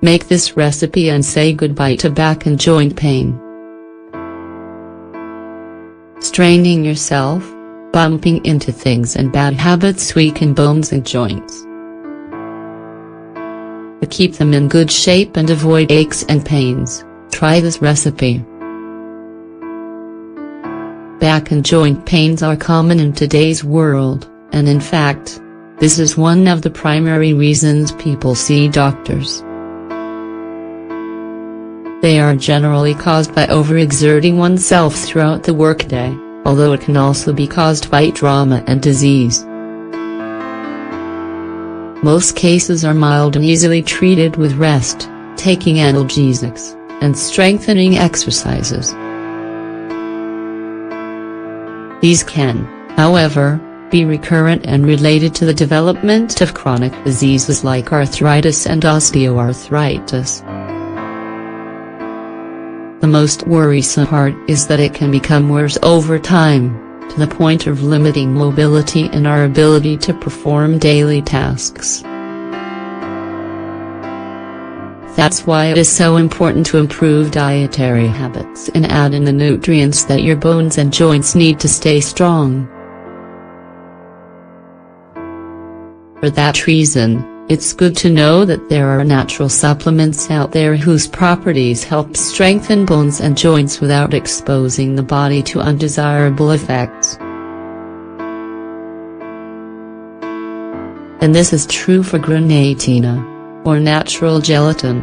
Make this recipe and say goodbye to back and joint pain. Straining yourself, bumping into things and bad habits weaken bones and joints. To keep them in good shape and avoid aches and pains, try this recipe. Back and joint pains are common in today's world, and in fact, this is one of the primary reasons people see doctors. They are generally caused by overexerting oneself throughout the workday, although it can also be caused by trauma and disease. Most cases are mild and easily treated with rest, taking analgesics, and strengthening exercises. These can, however, be recurrent and related to the development of chronic diseases like arthritis and osteoarthritis. The most worrisome part is that it can become worse over time, to the point of limiting mobility and our ability to perform daily tasks. That's why it is so important to improve dietary habits and add in the nutrients that your bones and joints need to stay strong. For that reason, it's good to know that there are natural supplements out there whose properties help strengthen bones and joints without exposing the body to undesirable effects. And this is true for Granatina, or natural gelatin.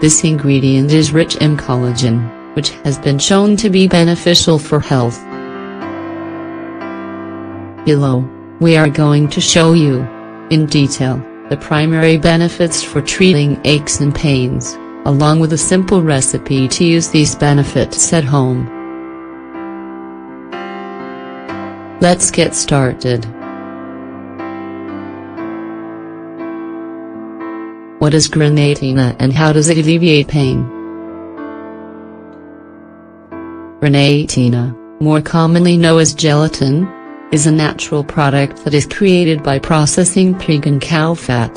This ingredient is rich in collagen, which has been shown to be beneficial for health. Below, we are going to show you, in detail, the primary benefits for treating aches and pains, along with a simple recipe to use these benefits at home. Let's get started. What is Granatina and how does it alleviate pain? Granatina, more commonly known as gelatin, is a natural product that is created by processing pig and cow fat.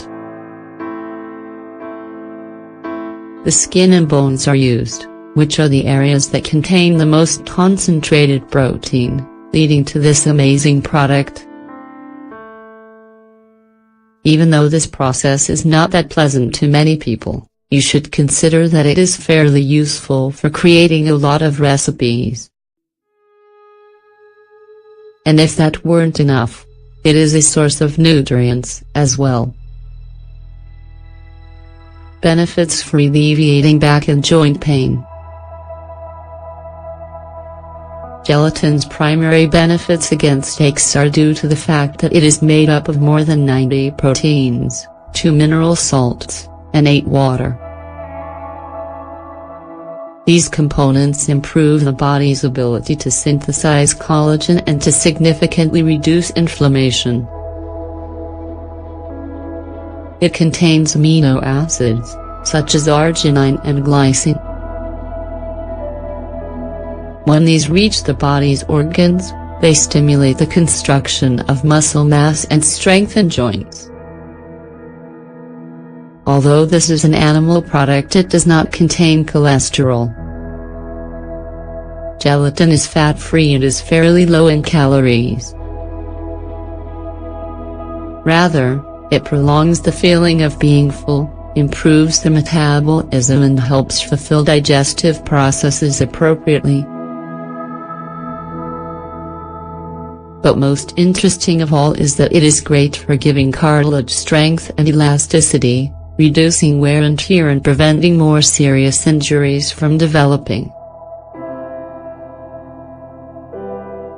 The skin and bones are used, which are the areas that contain the most concentrated protein, leading to this amazing product. Even though this process is not that pleasant to many people, you should consider that it is fairly useful for creating a lot of recipes. And if that weren't enough, it is a source of nutrients as well. Benefits for alleviating back and joint pain. Gelatin's primary benefits against aches are due to the fact that it is made up of more than 90 proteins, 2 mineral salts, and 8 water. These components improve the body's ability to synthesize collagen and to significantly reduce inflammation. It contains amino acids, such as arginine and glycine. When these reach the body's organs, they stimulate the construction of muscle mass and strengthen joints. Although this is an animal product, it does not contain cholesterol. Gelatin is fat-free and is fairly low in calories. Rather, it prolongs the feeling of being full, improves the metabolism and helps fulfill digestive processes appropriately. But most interesting of all is that it is great for giving cartilage strength and elasticity, reducing wear and tear and preventing more serious injuries from developing.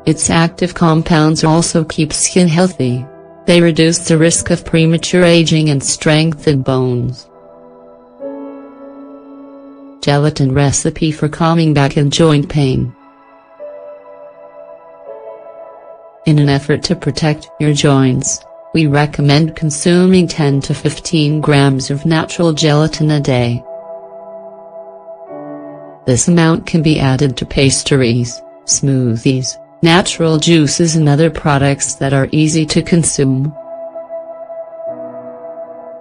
Its active compounds also keep skin healthy. They reduce the risk of premature aging and strengthen bones. Gelatin recipe for calming back and joint pain. In an effort to protect your joints, we recommend consuming 10 to 15 grams of natural gelatin a day. This amount can be added to pastries, smoothies, natural juices and other products that are easy to consume.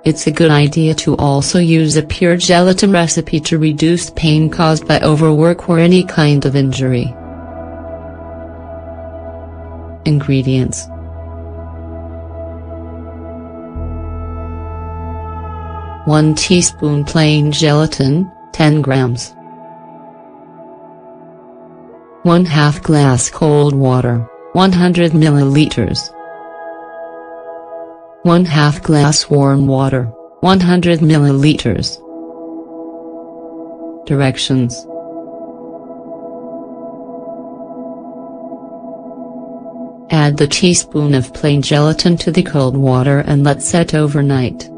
it's a good idea to also use a pure gelatin recipe to reduce pain caused by overwork or any kind of injury. Ingredients: 1 teaspoon plain gelatin, 10 grams. 1/2 glass cold water, 100 milliliters. 1/2 glass warm water, 100 milliliters. Directions: add the teaspoon of plain gelatin to the cold water and let set overnight.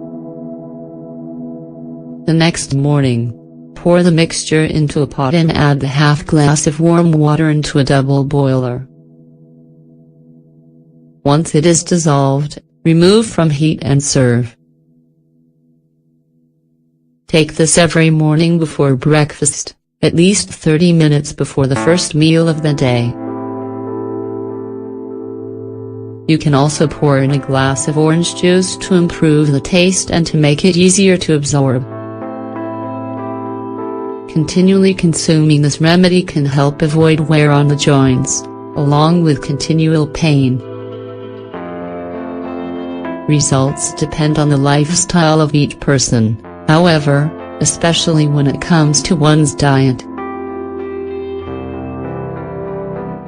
The next morning, pour the mixture into a pot and add the half glass of warm water into a double boiler. Once it is dissolved, remove from heat and serve. Take this every morning before breakfast, at least 30 minutes before the first meal of the day. You can also pour in a glass of orange juice to improve the taste and to make it easier to absorb. Continually consuming this remedy can help avoid wear on the joints, along with continual pain. Results depend on the lifestyle of each person, however, especially when it comes to one's diet.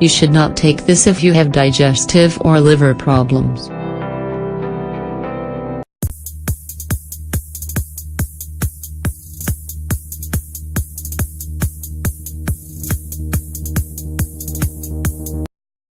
You should not take this if you have digestive or liver problems.